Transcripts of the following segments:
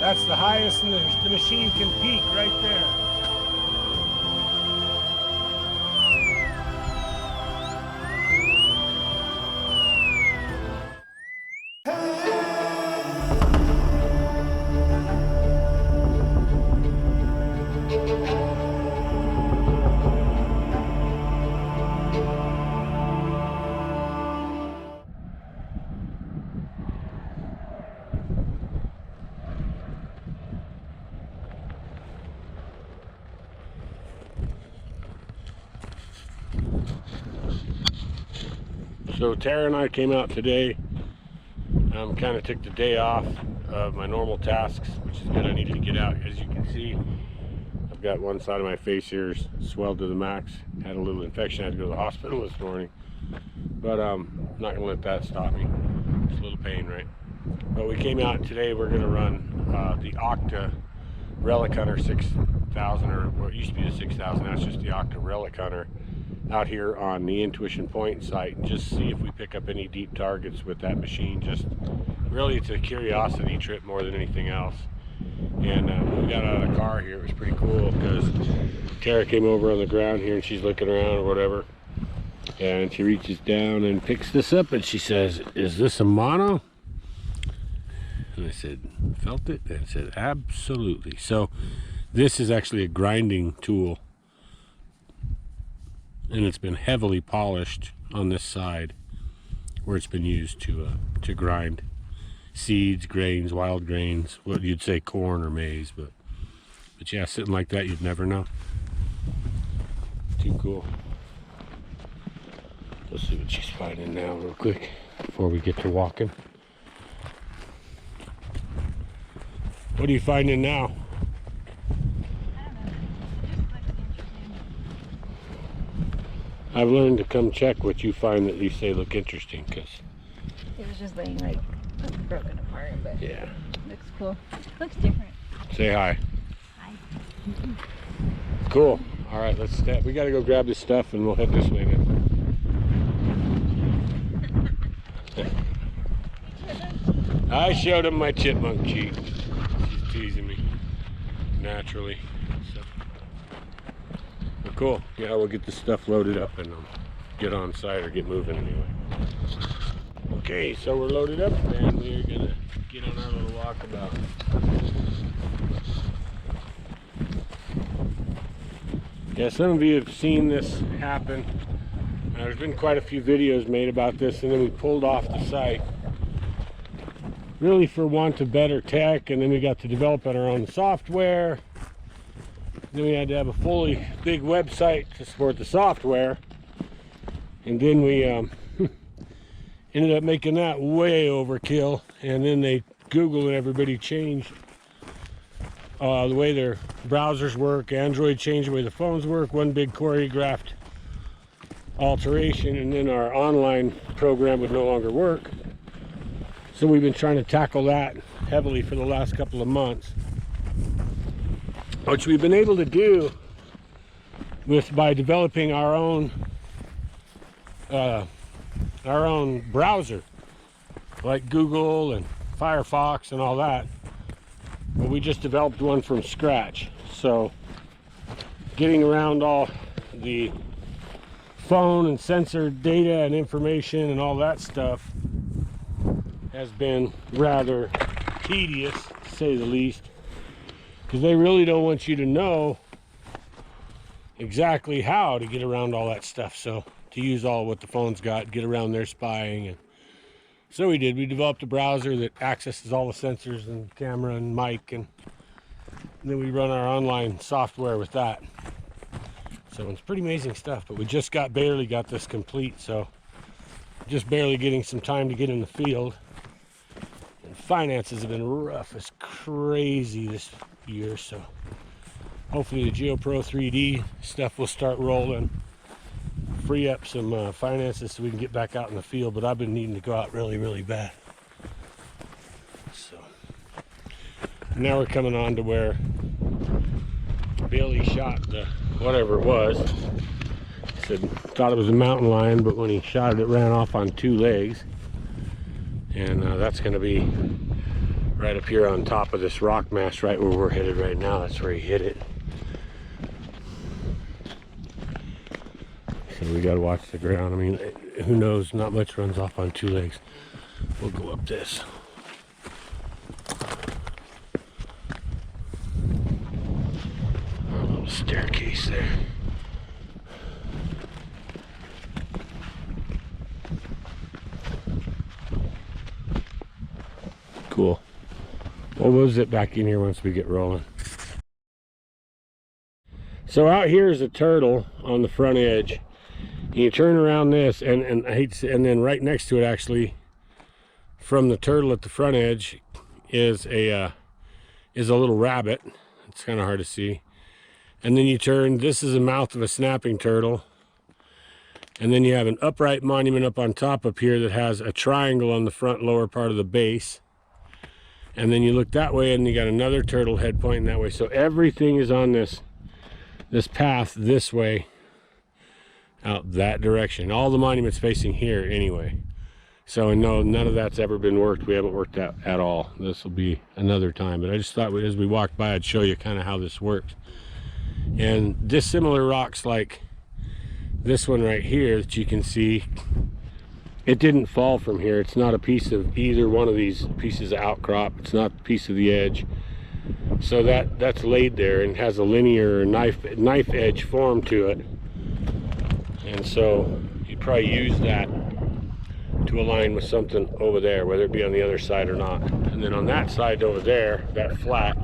That's the highest the machine can peak right there. So Tara and I came out today, kind of took the day off of my normal tasks, which is good. I needed to get out. As you can see, I've got one side of my face here swelled to the max. Had a little infection, I had to go to the hospital this morning. But I'm not gonna let that stop me. It's a little pain, right? But we came out today, we're gonna run the Octa Relic Hunter 6000, or what used to be the 6000, now it's just the Octa Relic Hunter, out here on the Intuition Point site, and just see if we pick up any deep targets with that machine. Just really, it's a curiosity trip more than anything else. And when we got out of the car here, it was pretty cool because Tara came over on the ground here and she's looking around or whatever, and she reaches down and picks this up and she says, "Is this a mono?" And I said, "Felt it?" And I said, "Absolutely." So this is actually a grinding tool, and it's been heavily polished on this side where it's been used to grind seeds, grains, wild grains, what you'd say corn or maize, but yeah, sitting like that, you'd never know. Too cool. Let's see what she's finding now real quick before we get to walking. What are you finding now? I've learned to come check what you find that you say look interesting, because it was just laying like broken apart, but yeah, looks cool. Looks different. Say hi. Hi. Cool. All right, let's step. We got to go grab this stuff and we'll head this way now. I showed him my chipmunk cheek. She's teasing me naturally. So. Well, cool. Yeah, we'll get this stuff loaded up and get on site or get moving anyway. Okay, so we're loaded up and we're gonna get on our little walkabout. Yeah, some of you have seen this happen. There's been quite a few videos made about this, and then we pulled off the site really for want of better tech, and then we got to develop our own software. Then we had to have a fully big website to support the software, and then we ended up making that way overkill. And then Google and everybody changed the way their browsers work. Android changed the way the phones work. One big choreographed alteration, and then our online program would no longer work. So we've been trying to tackle that heavily for the last couple of months, which we've been able to do by developing our own browser, like Google and Firefox and all that. But we just developed one from scratch. So getting around all the phone and sensor data and information and all that stuff has been rather tedious, to say the least, because they really don't want you to know exactly how to get around all that stuff. So to use all what the phone's got, get around their spying. And so we did. We developed a browser that accesses all the sensors and camera and mic, and then we run our online software with that. So it's pretty amazing stuff, but we just barely got this complete, so just barely getting some time to get in the field. And finances have been rough as crazy this year, so hopefully the GeoPro 3D stuff will start rolling, free up some finances so we can get back out in the field. But I've been needing to go out really bad. So now we're coming on to where Billy shot the whatever it was. He said thought it was a mountain lion, but when he shot it, it ran off on 2 legs. And that's going to be right up here on top of this rock mass, right where we're headed right now. That's where he hit it. So we got to watch the ground. I mean, who knows? Not much runs off on 2 legs. We'll go up this. A little staircase there. Cool. We'll zip back in here once we get rolling. So out here is a turtle on the front edge. You turn around this, and I hate to say, and then right next to it, actually, from the turtle at the front edge, is a little rabbit. It's kind of hard to see. And then you turn. This is the mouth of a snapping turtle. And then you have an upright monument up on top up here that has a triangle on the front lower part of the base. And then you look that way, and you got another turtle head pointing that way. So everything is on this path this way, out that direction. All the monuments facing here anyway. So no, none of that's ever been worked. We haven't worked out at all. This will be another time. But I just thought as we walked by, I'd show you kind of how this works. And dissimilar rocks like this one right here that you can see, it didn't fall from here. It's not a piece of either one of these pieces of outcrop. It's not a piece of the edge. So that's laid there and has a linear knife edge form to it. And so you'd probably use that to align with something over there, whether it be on the other side or not. And then on that side over there, that flat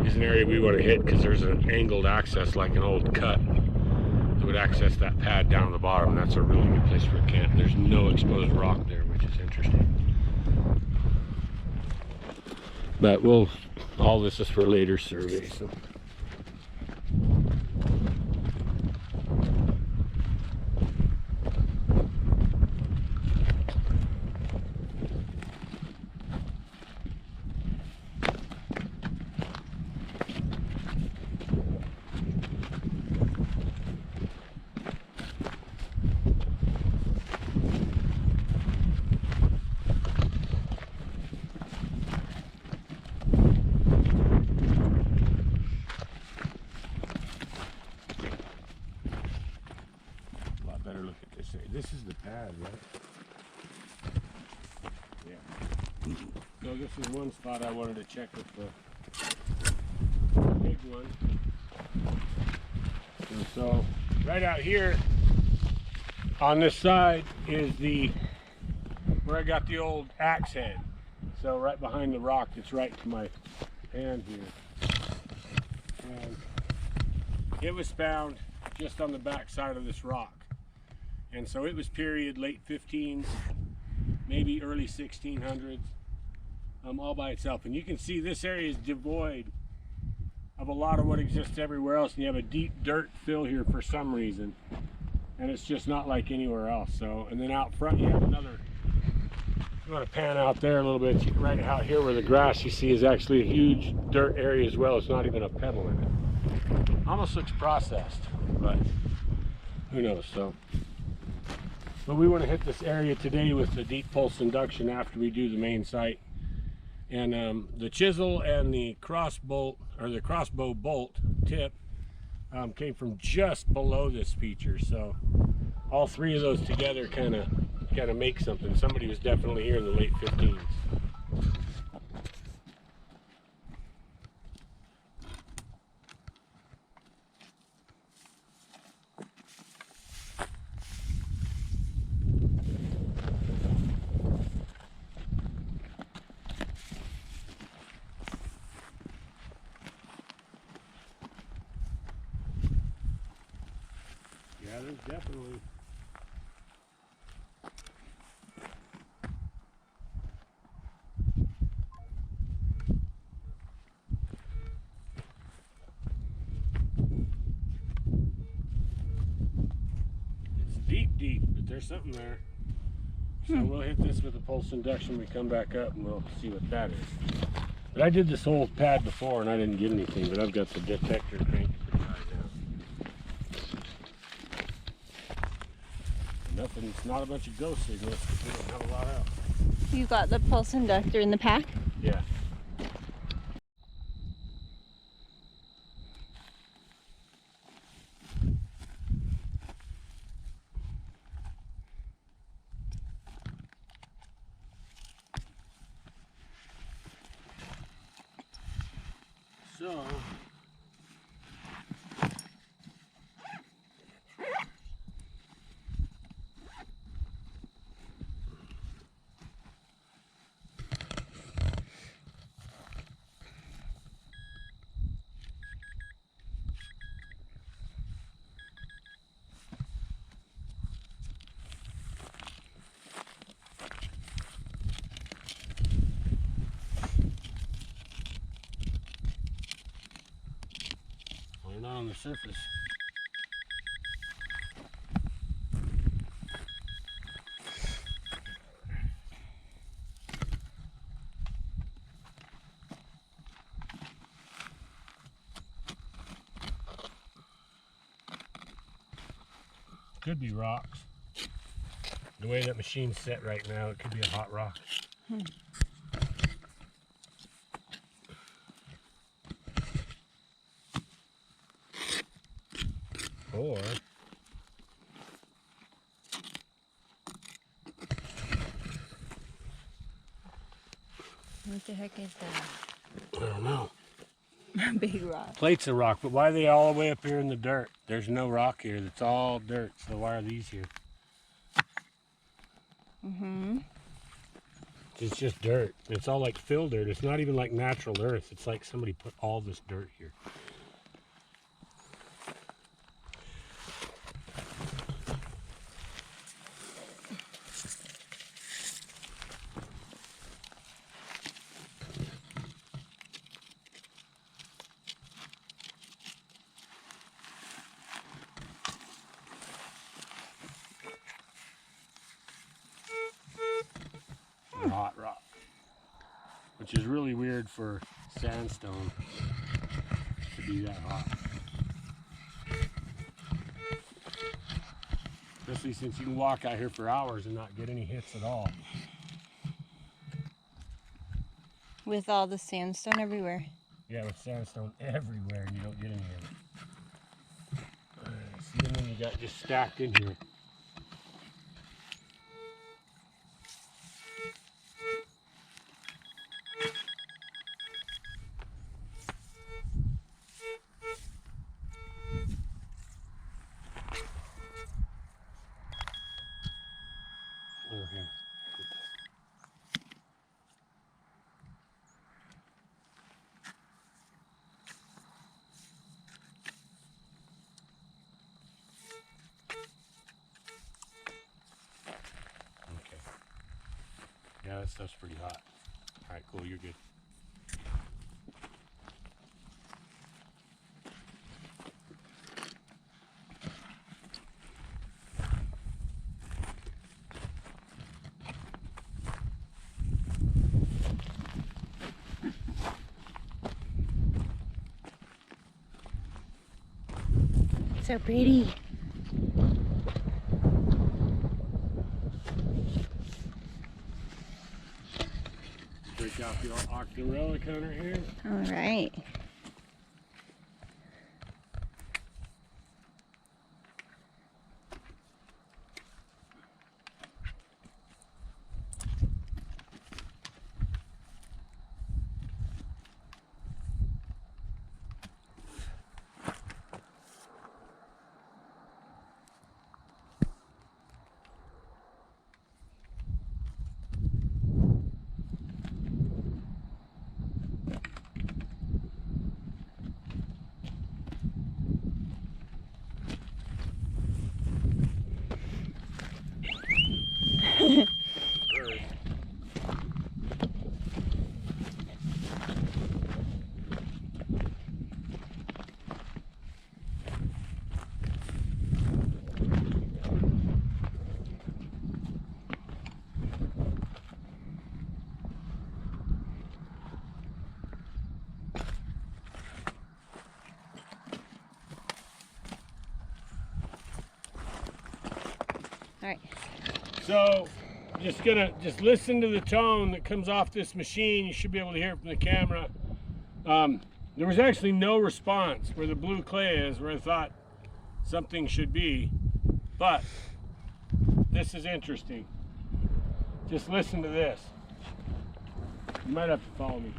is an area we want to hit because there's an angled access like an old cut that would access that pad down at the bottom. That's a really good place for a camp. There's no exposed rock there, which is interesting. But all this is for later survey. So. This is the pad, right? Yeah. So this is one spot I wanted to check with the big one. And so right out here on this side is where I got the old axe head. So right behind the rock that's right to my hand here. And it was found just on the back side of this rock. And so it was period late 15s, maybe early 1600s, all by itself. And you can see this area is devoid of a lot of what exists everywhere else. And you have a deep dirt fill here for some reason. And it's just not like anywhere else. So, and then out front you have another, you want to pan out there a little bit, right out here where the grass you see is actually a huge dirt area as well. It's not even a pebble in it. Almost looks processed, but who knows. So. But we want to hit this area today with the deep pulse induction after we do the main site. And the chisel and the crossbow bolt tip came from just below this feature. So all three of those together kind of make something. Somebody was definitely here in the late 15s. there's definitely. It's deep, but there's something there. So we'll hit this with a pulse induction when we come back up and we'll see what that is. But I did this whole pad before and I didn't get anything, but I've got the detector cranked pretty high now. Nothing, it's not a bunch of ghost signals because we don't have a lot out. You got the pulse inductor in the pack? Yeah. So, we're not on the surface. Could be rocks. The way that machine's set right now, it could be a hot rock. Or What the heck is that? I don't know. Big rock. Plates of rock, but why are they all the way up here in the dirt? There's no rock here. It's all dirt. So why are these here? It's just dirt. It's all like fill dirt. It's not even like natural earth. It's like somebody put all this dirt here. Hot rock, which is really weird for sandstone to be that hot, especially since you can walk out here for hours and not get any hits at all. With all the sandstone everywhere. Yeah, with sandstone everywhere and you don't get any of it. See, and then you got just stacked in here. Okay. Okay. Yeah, that stuff's pretty hot. All right, cool, you're good. So pretty. Break out the octorella counter here. All right. So just listen to the tone that comes off this machine. You should be able to hear it from the camera. There was actually no response where the blue clay is, where I thought something should be, but this is interesting. Just listen to this. You might have to follow me.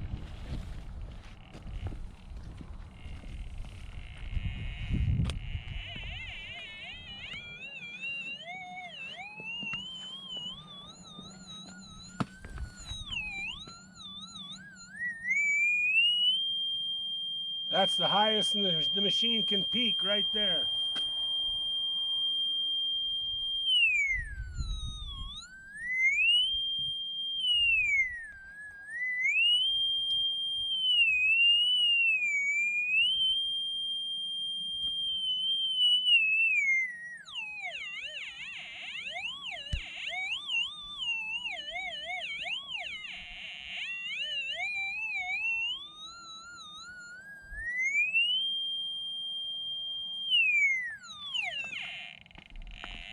That's the highest the machine can peak right there.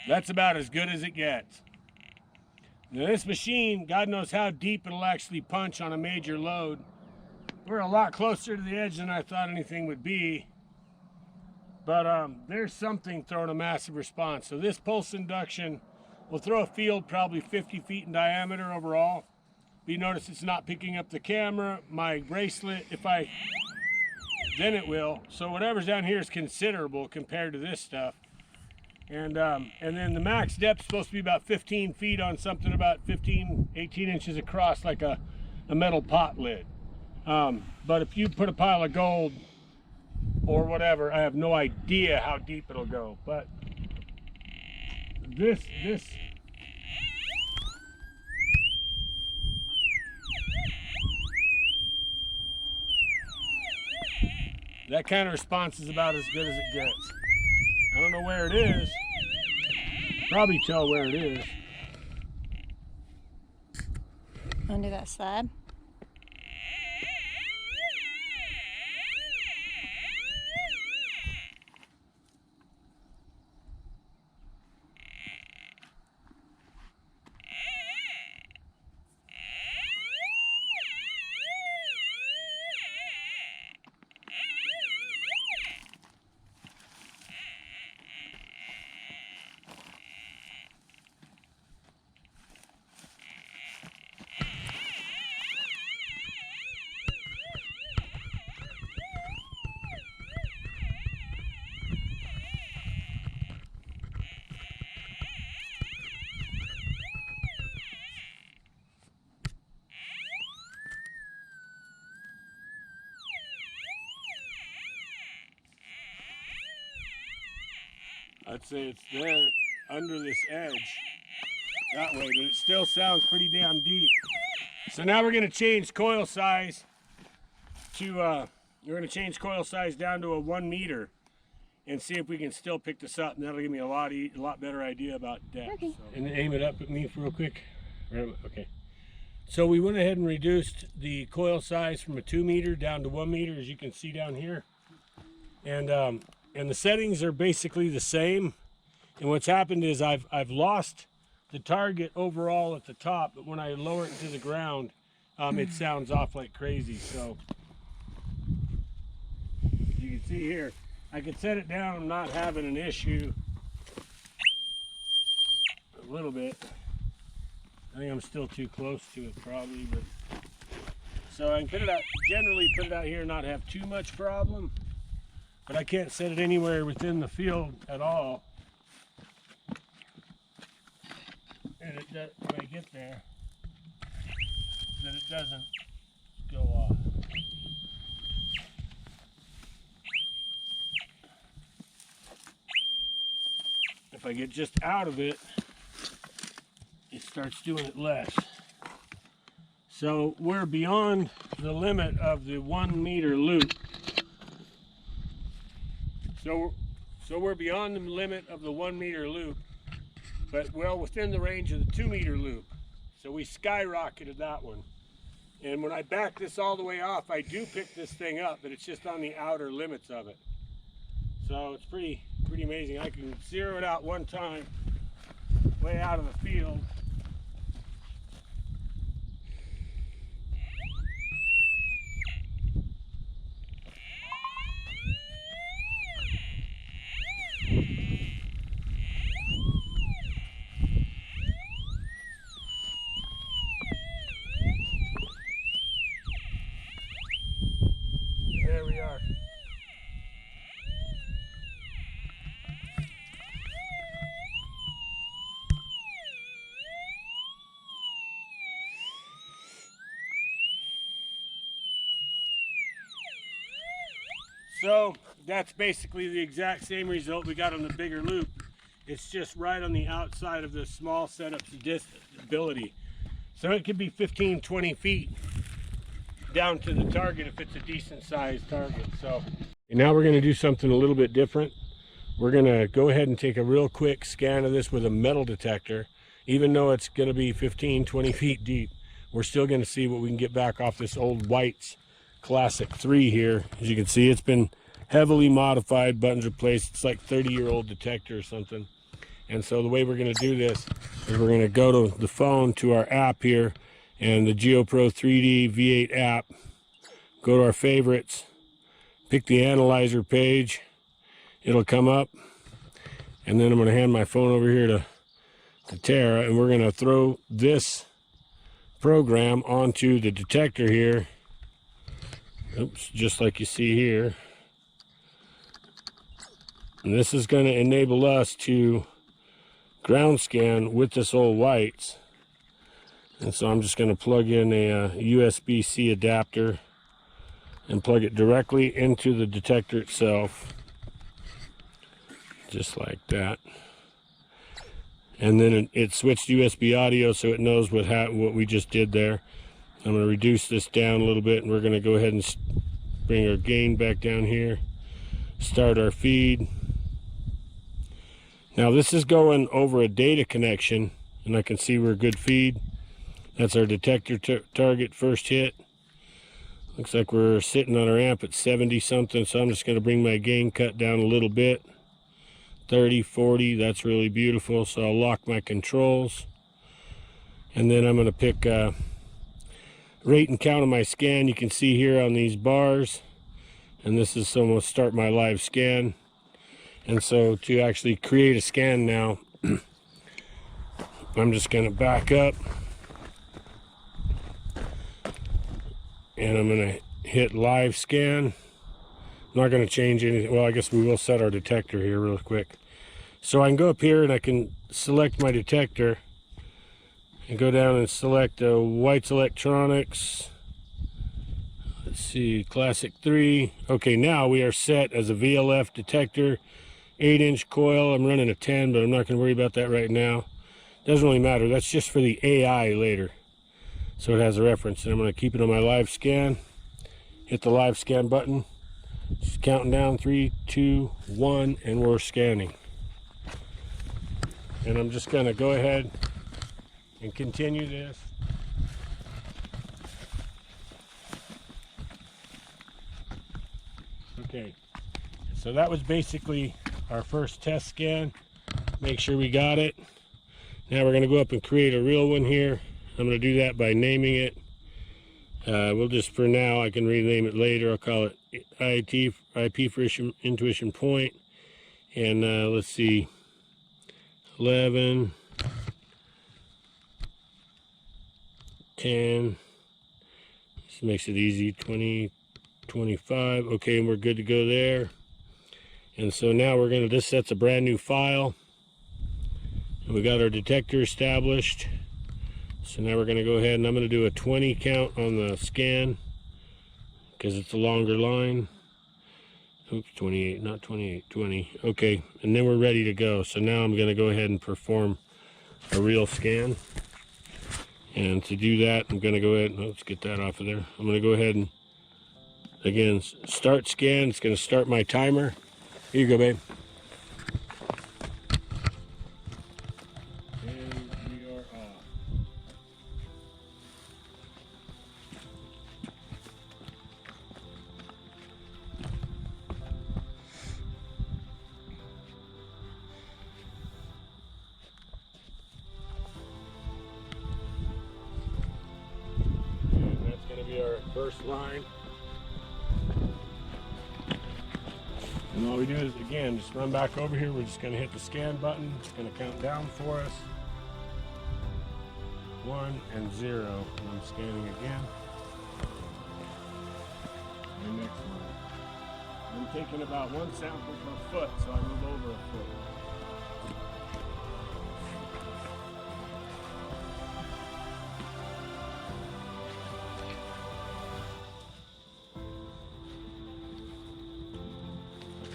That's about as good as it gets. Now this machine, God knows how deep it'll actually punch on a major load. We're a lot closer to the edge than I thought anything would be. But there's something throwing a massive response. So this pulse induction will throw a field probably 50 feet in diameter overall. But you notice it's not picking up the camera, my bracelet. Then it will. So whatever's down here is considerable compared to this stuff. And then the max depth is supposed to be about 15 feet on something about 18 inches across, like a metal pot lid. But if you put a pile of gold or whatever, I have no idea how deep it'll go. But this that kind of response is about as good as it gets. I don't know where it is. Probably tell where it is. Under that slab. I'd say it's there under this edge that way, but it still sounds pretty damn deep. So now we're going to change coil size to we're going to change coil size down to a 1 meter and see if we can still pick this up, and that'll give me a lot better idea about depth. Okay. So, and aim it up at me real quick. Okay. So we went ahead and reduced the coil size from a 2 meter down to 1 meter, as you can see down here. And the settings are basically the same. And what's happened is I've lost the target overall at the top, but when I lower it to the ground, it sounds off like crazy. So you can see here, I can set it down. I'm not having an issue. A little bit. I think I'm still too close to it probably, but so I can put it out, generally put it out here and not have too much problem. But I can't set it anywhere within the field at all. And it does, when I get there, that it doesn't go off. If I get just out of it, it starts doing it less. So we're beyond the limit of the 1 meter loop. So we're beyond the limit of the 1 meter loop, but well within the range of the 2 meter loop. So we skyrocketed that one. And when I back this all the way off, I do pick this thing up, but it's just on the outer limits of it. So it's pretty amazing. I can zero it out one time. layout of the field. There we are. So that's basically the exact same result we got on the bigger loop. It's just right on the outside of the small setup's ability. So it could be 15, 20 feet down to the target if it's a decent sized target. So and now we're going to do something a little bit different. We're going to go ahead and take a real quick scan of this with a metal detector. Even though it's going to be 15, 20 feet deep, we're still going to see what we can get back off this old White's Classic 3 here. As you can see, it's been heavily modified, buttons replaced. It's like 30-year-old detector or something. And so the way we're going to do this is we're going to go to the phone, to our app here, and the GeoPro 3D V8 app. Go to our favorites, pick the analyzer page. It'll come up, and then I'm going to hand my phone over here to Tara, and we're going to throw this program onto the detector here. Oops, just like you see here. And this is going to enable us to ground scan with this old White's. And so I'm just going to plug in a USB-C adapter and plug it directly into the detector itself. Just like that. And then it switched USB audio, so it knows what we just did there. I'm going to reduce this down a little bit, and we're going to go ahead and bring our gain back down here. Start our feed. Now this is going over a data connection, and I can see we're a good feed. That's our detector target first hit. Looks like we're sitting on our amp at 70 something, so I'm just going to bring my gain cut down a little bit. 30, 40, that's really beautiful. So I'll lock my controls, and then I'm going to pick rate and count of my scan. You can see here on these bars, and this is so I'm going to start my live scan. And so to actually create a scan now, I'm just going to back up, and I'm going to hit live scan. I'm not going to change anything. Well, I guess we will set our detector here real quick. So I can go up here and I can select my detector and go down and select White's Electronics. Let's see, Classic 3. Okay, now we are set as a VLF detector, 8-inch coil. I'm running a 10, but I'm not going to worry about that right now. Doesn't really matter. That's just for the AI later. So it has a reference, and I'm going to keep it on my live scan. Hit the live scan button. Just counting down 3, 2, 1, and we're scanning. And I'm just going to go ahead and continue this. Okay, so that was basically our first test scan. Make sure we got it. Now we're going to go up and create a real one here. I'm going to do that by naming it. We'll just, for now, I can rename it later. I'll call it IP for Intuition Point. And let's see, 11, 10, this makes it easy, 20, 25. Okay, and we're good to go there. And so now we're going to, this sets a brand new file. And we got our detector established. So now we're going to go ahead and I'm going to do a 20 count on the scan because it's a longer line. Oops, 28, not 28, 20. Okay, and then we're ready to go. So now I'm going to go ahead and perform a real scan. And to do that, I'm going to go ahead and let's get that off of there. I'm going to go ahead and, again, start scan. It's going to start my timer. Here you go, babe. first line. And all we do is, again, just run back over here. We're just going to hit the scan button. It's going to count down for us. 1 and 0. And I'm scanning again. And next line. I'm taking about 1 sample per foot, so I move over a foot.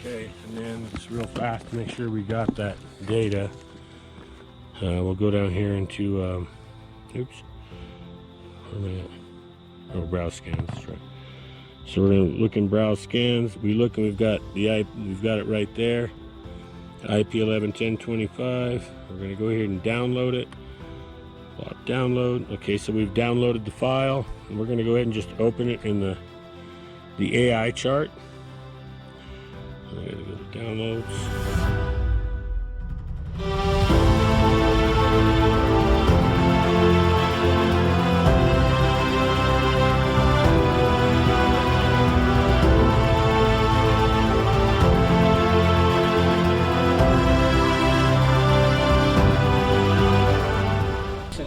Okay, and then just real fast to make sure we got that data. We'll go down here into, oops, browse scans. That's right. So we're gonna look in browse scans. We look and we've got it right there. IP111025. We're gonna go ahead and download it. Download. Okay, so we've downloaded the file, and we're gonna go ahead and just open it in the AI chart. I'm gonna go to downloads.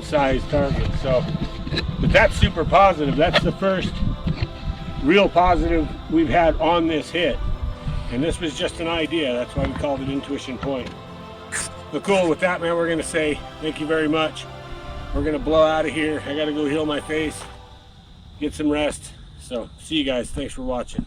Size target. So, but that's super positive. That's the first real positive we've had on this hit. And this was just an idea. That's why we called it Intuition Point. But cool, with that, man, we're going to say thank you very much. We're going to blow out of here. I got to go heal my face, get some rest. So, see you guys. Thanks for watching.